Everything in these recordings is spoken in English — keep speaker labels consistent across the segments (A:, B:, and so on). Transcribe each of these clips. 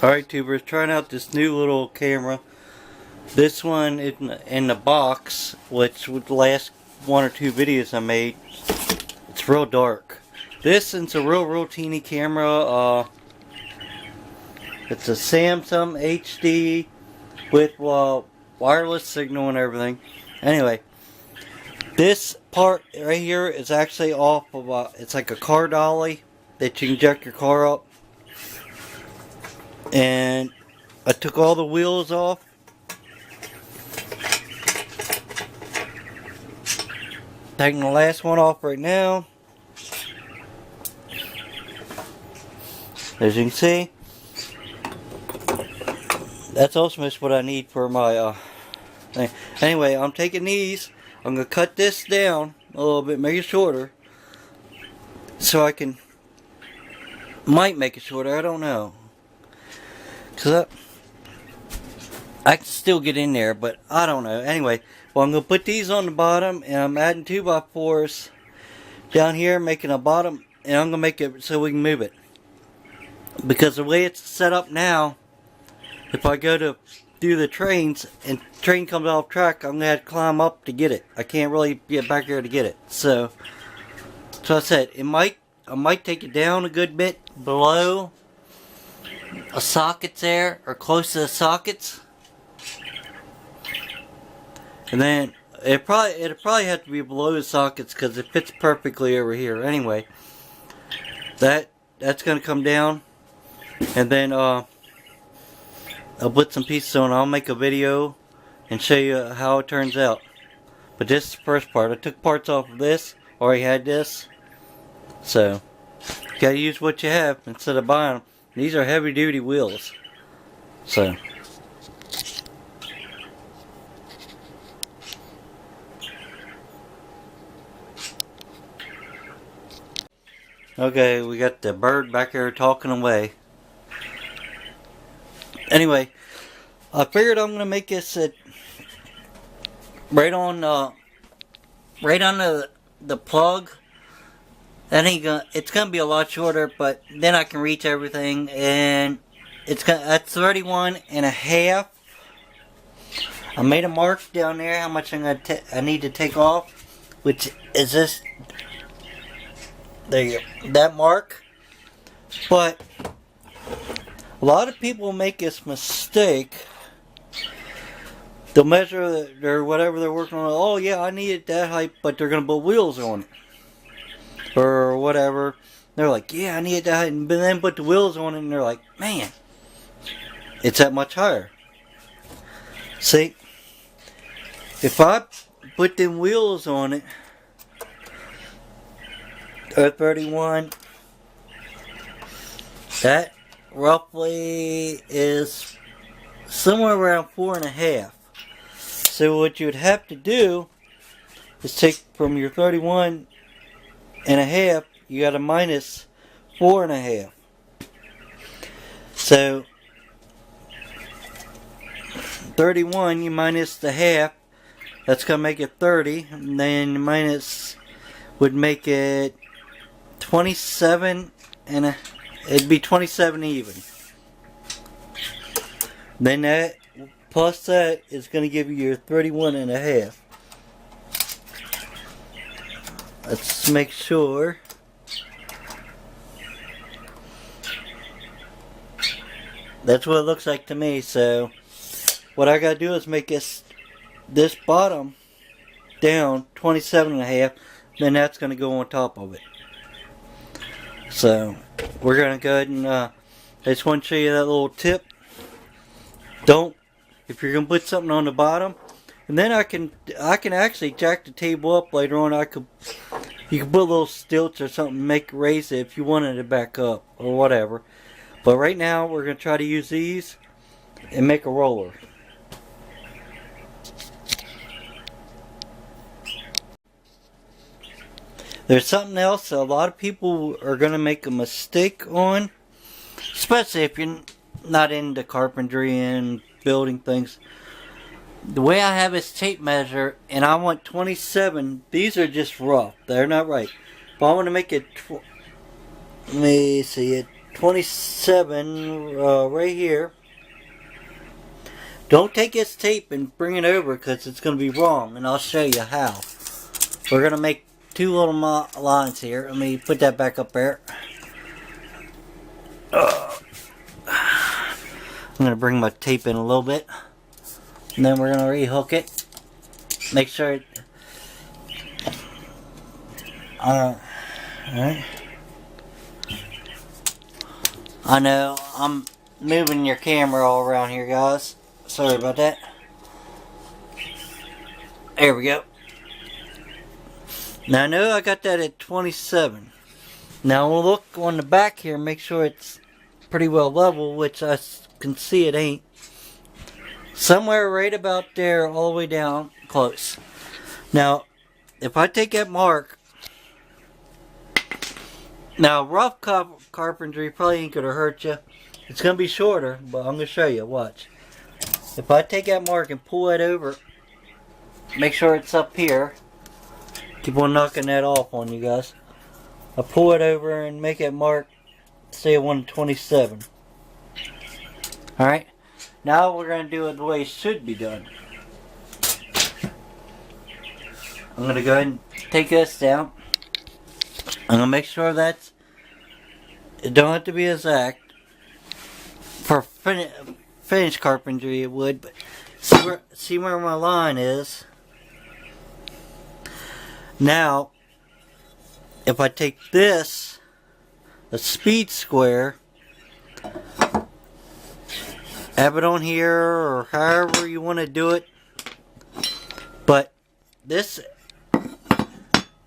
A: Alright tubers, trying out this new little camera. This one in the box, which with the last one or two videos I made, it's real dark. This is a real teeny camera. It's a Samsung HD with wireless signal and everything. Anyway, this part right here is actually off of it's like a car dolly that you can jack your car up. And I took all the wheels off. Taking the last one off right now. As you can see, that's also what I need for my thing. Anyway, I'm taking these. I'm going to cut this down a little bit, make it shorter. So I might make it shorter, I don't know. Because I can still get in there, but I don't know. Anyway, well, I'm going to put these on the bottom, and I'm adding 2x4s down here, making a bottom, and I'm going to make it so we can move it. Because the way it's set up now, if I go to do the trains, and the train comes off track, I'm going to have to climb up to get it. I can't really get back there to get it. So I said, I might take it down a good bit below a sockets there, or close to the sockets, and then it'll probably have to be below the sockets because it fits perfectly over here. Anyway, that's gonna come down, and then I'll put some pieces on. I'll make a video and show you how it turns out. But this is the first part. I took parts off of this. Already had this, so you gotta use what you have instead of buying them. These are heavy duty wheels. So okay, we got the bird back there talking away. Anyway, I figured I'm gonna make this right on the plug. It's gonna be a lot shorter, but then I can reach everything, and that's 31.5. I made a mark down there how much I need to take off, which is this. There you go, that mark. But a lot of people make this mistake. They'll measure their whatever they're working on. Oh yeah, I need it that height, but they're gonna put wheels on it or whatever. They're like, yeah, I need it that height, and then put the wheels on it, and they're like, man, it's that much higher. See, if I put them wheels on it, 31, that roughly is somewhere around 4.5. So what you would have to do is take from your 31.5, you got to minus 4.5. So 31, you minus the half, that's going to make it 30, and then minus would make it 27, and it'd be 27 even. Then that plus that is going to give you your 31.5. Let's make sure. That's what it looks like to me. So what I gotta do is make this bottom down 27.5. Then that's gonna go on top of it. So we're gonna go ahead and I just want to show you that little tip. If you're gonna put something on the bottom, and then I can actually jack the table up later on. You can put little stilts or something, raise it if you wanted it back up or whatever. But right now we're gonna try to use these and make a roller. There's something else a lot of people are gonna make a mistake on, especially if you're not into carpentry and building things. The way I have this tape measure, and I want 27. These are just rough. They're not right. But I want to make it. Let me see it. 27 right here. Don't take this tape and bring it over because it's going to be wrong, and I'll show you how. We're going to make two little lines here. Let me put that back up there. I'm going to bring my tape in a little bit, and then we're going to rehook it. Make sure it... Alright. I know I'm moving your camera all around here, guys. Sorry about that. There we go. Now I know I got that at 27. Now we'll look on the back here and make sure it's pretty well level, which I can see it ain't. Somewhere right about there all the way down close. Now if I take that mark, now rough carpentry probably ain't gonna hurt you. It's gonna be shorter, but I'm gonna show you. Watch. If I take that mark and pull it over, make sure it's up here. Keep on knocking that off on you guys. I pull it over and make it mark, say 127. Alright. Now we're going to do it the way it should be done. I'm going to go ahead and take this down. I'm going to make sure that's... It don't have to be exact. For finished carpentry it would, but see where my line is. Now, if I take this, a speed square, have it on here or however you want to do it, but this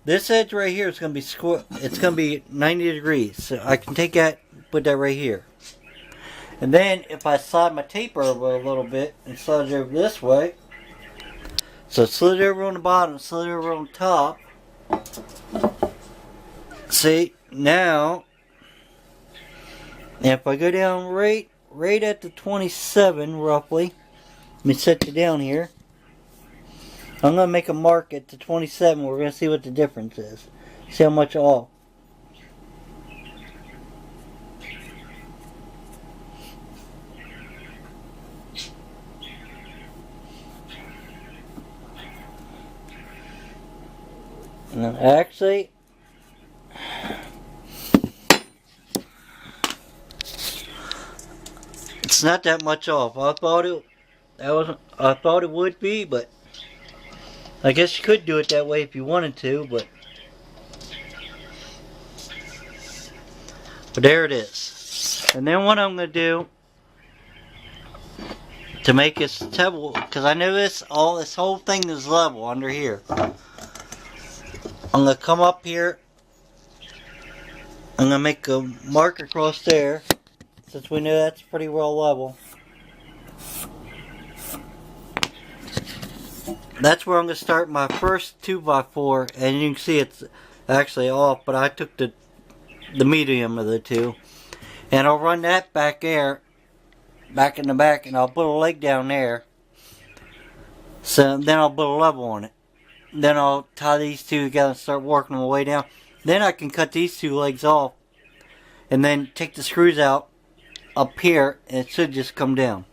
A: edge right here is going to be square. It's going to be 90 degrees, so I can take that, put that right here. And then if I slide my tape over a little bit and slide it over this way, so slid it over on the bottom, slid it over on top. See, now, if I go down right at the 27 roughly, let me set you down here. I'm going to make a mark at the 27. We're going to see what the difference is. See how much off. And then actually, it's not that much off. I thought it would be, but I guess you could do it that way if you wanted to, but there it is. And then what I'm going to do to make this level, because I know this whole thing is level under here. I'm going to come up here. I'm going to make a mark across there, since we know that's pretty well level. That's where I'm going to start my first 2x4, and you can see it's actually off, but I took the medium of the two. And I'll run that back there, back in the back, and I'll put a leg down there. So then I'll put a level on it. Then I'll tie these two together and start working my way down. Then I can cut these two legs off and then take the screws out up here, and it should just come down.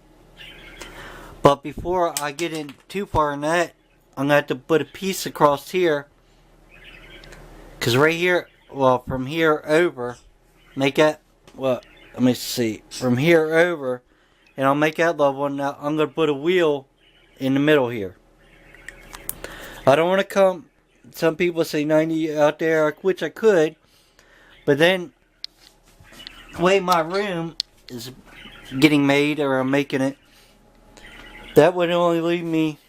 A: But before I get in too far in that, I'm going to have to put a piece across here, because right here, well, from here over, make that, well, let me see, from here over, and I'll make that level. Now I'm going to put a wheel in the middle here. I don't want to come, some people say 90 out there, which I could, but then the way my room is getting made, or I'm making it, that would only leave me,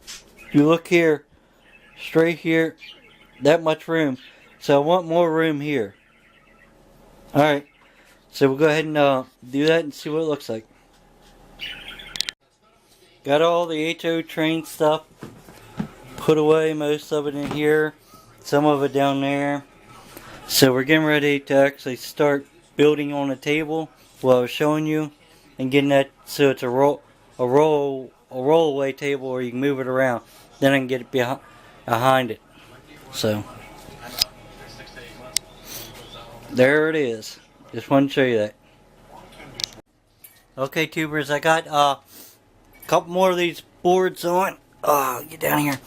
A: if you look here, straight here, that much room. So I want more room here. Alright, so we'll go ahead and do that and see what it looks like. Got all the HO train stuff put away, most of it in here, some of it down there. So we're getting ready to actually start building on the table, what I was showing you, and getting that so it's a rollaway table where you can move it around. Then I can get it behind it. So there it is. Just wanted to show you that. Okay, tubers, I got a couple more of these boards on. Oh, get down here.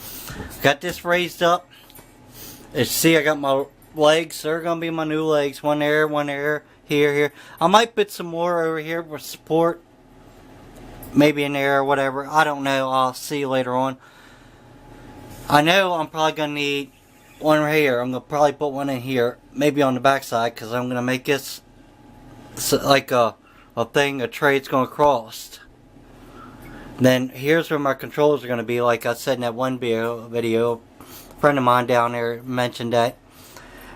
A: Got this raised up. As you see, I got my legs. They're going to be my new legs. One there, here. I might put some more over here for support. Maybe in there or whatever. I don't know. I'll see later on. I know I'm probably going to need one right here. I'm going to probably put one in here. Maybe on the back side, because I'm going to make this like a tray it's going to cross. Then here's where my controls are going to be, like I said in that one video. A friend of mine down there mentioned that.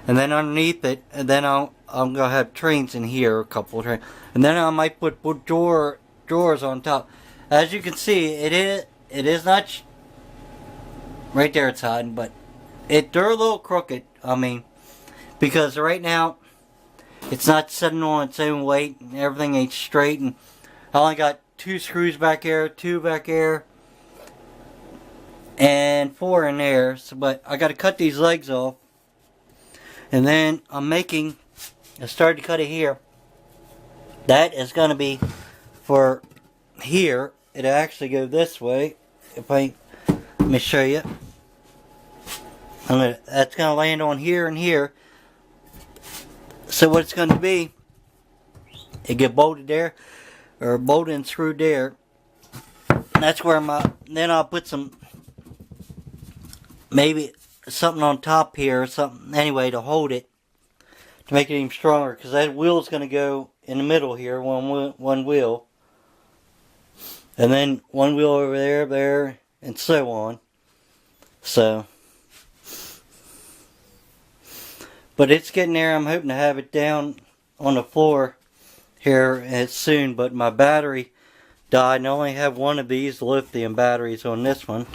A: And then underneath it, and then I'm going to have trains in here, a couple of trains. And then I might put drawers on top. As you can see, it is not right there it's hiding, but they're a little crooked. I mean, because right now it's not sitting on its own weight and everything ain't straight, and I only got 2 screws back there, 2 back there, and 4 in there. So, but I got to cut these legs off, and then I started to cut it here. That is going to be for here. It'll actually go this way. Let me show you. That's going to land on here and here. So what it's going to be, it get bolted there, or bolted and screwed there. And that's where then I'll put maybe something on top here, or something anyway to hold it, to make it even stronger. Because that wheel's going to go in the middle here, one wheel. And then one wheel over there, and so on. So, but it's getting there. I'm hoping to have it down on the floor here soon. But my battery died, and I only have one of these lithium batteries on this one.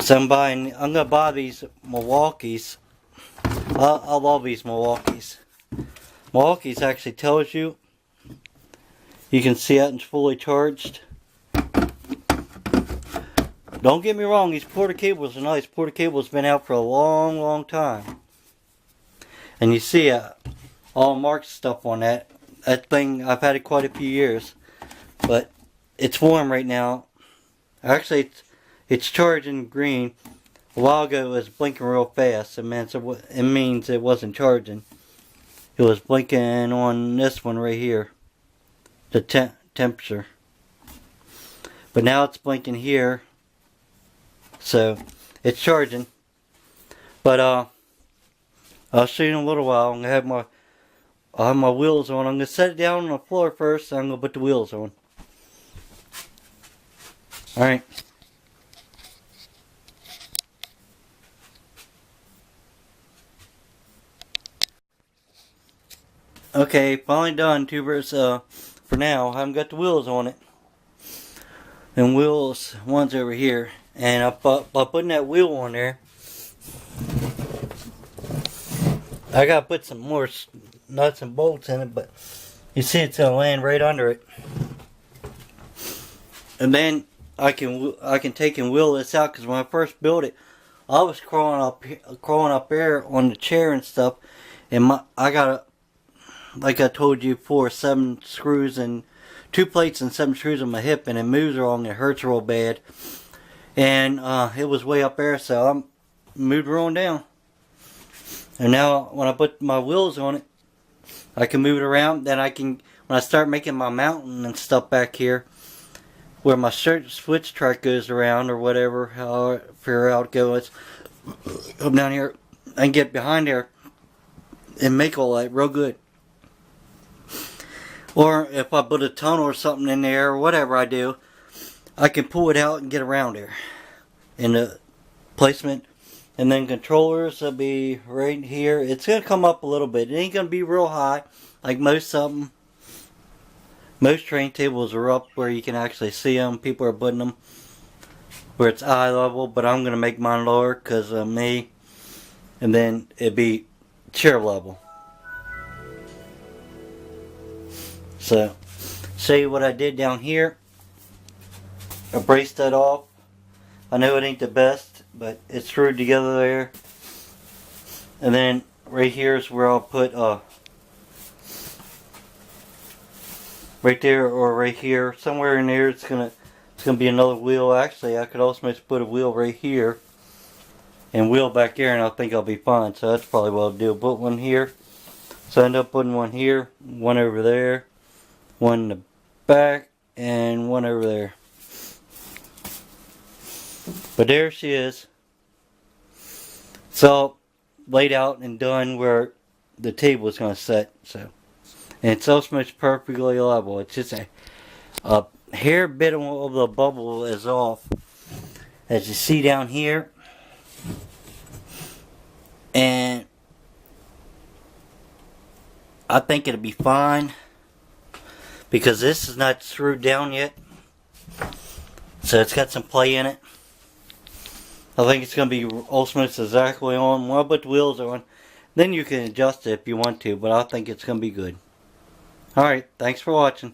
A: So I'm going to buy these Milwaukee's. I love these Milwaukee's. Milwaukee's actually tells you. You can see it, it's fully charged. Don't get me wrong, these porta cables are nice. Porta cables been out for a long time. And you see all marked stuff on that. That thing, I've had it quite a few years. But it's warm right now. Actually, it's charging green. A while ago it was blinking real fast. It means it wasn't charging. It was blinking on this one right here. The temperature. But now it's blinking here. So it's charging. But I'll show you in a little while. I'll have my wheels on. I'm gonna set it down on the floor first, and I'm gonna put the wheels on. Alright. Okay, finally done, tubers. For now, I haven't got the wheels on it. And one's over here. And by putting that wheel on there, I gotta put some more nuts and bolts in it, but you see it's gonna land right under it. And then I can take and wheel this out, because when I first built it, I was crawling up there on the chair and stuff, and I got like I told you before, 7 screws and 2 plates and 7 screws on my hip, and it moves wrong. It hurts real bad, and it was way up there, so I moved her on down. And now when I put my wheels on it, I can move it around. Then when I start making my mountain and stuff back here, where my switch track goes around or whatever, how it goes, come down here and get behind there and make all that real good. Or if I put a tunnel or something in there, or whatever I do, I can pull it out and get around there. In the placement. And then controllers will be right here. It's going to come up a little bit. It ain't going to be real high, like most of them. Most train tables are up where you can actually see them. People are putting them where it's eye level, but I'm going to make mine lower because of me. And then it'd be chair level. So, show you what I did down here. I braced that off. I know it ain't the best, but it's screwed together there. And then right here is where I'll put right there or right here. Somewhere in there it's gonna be another wheel. Actually, I could also put a wheel right here and wheel back there, and I think I'll be fine. So that's probably what I'll do. Put one here. So I end up putting one here, one over there, one in the back, and one over there. But there she is. So laid out and done where the table is going to sit. So, and it's also much perfectly level. It's just a hair bit of the bubble is off, as you see down here. And I think it'll be fine because this is not screwed down yet. So it's got some play in it. I think it's going to be almost exactly on. When I put the wheels on, then you can adjust it if you want to, but I think it's going to be good. Alright, thanks for watching.